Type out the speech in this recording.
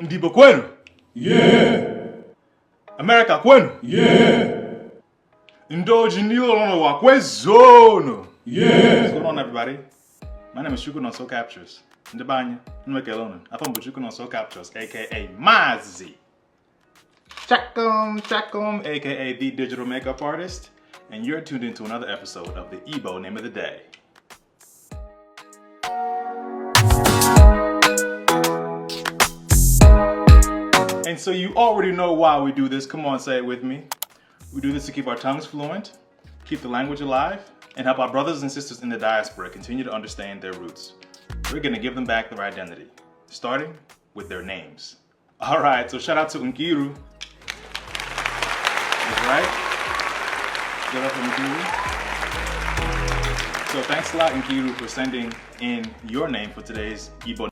Ndị Igbo kwenu? Yeah. America kwenu? Yeah. Ndị oji ndị ụlọ n'ụwa kwezono? Yeah. What's going on, everybody? My name is Chukwu Nonso Captures. Ndị be anyị, nnweke lonu. Afọ m bụ Chukwu Nonso Captures, aka Mazi. Chakum, aka the digital makeup artist. And you're tuned into another episode of the Igbo Name of the Day. And so you already know why we do this. Come on, say it with me. We do this to keep our tongues fluent, keep the language alive, and help our brothers and sisters in the diaspora continue to understand their roots. We're gonna give them back their identity, starting with their names. All right, so shout out to Nkiru. That's right. Give up for Nkiru. So thanks a lot, Nkiru, for sending in your name for today's Igbo.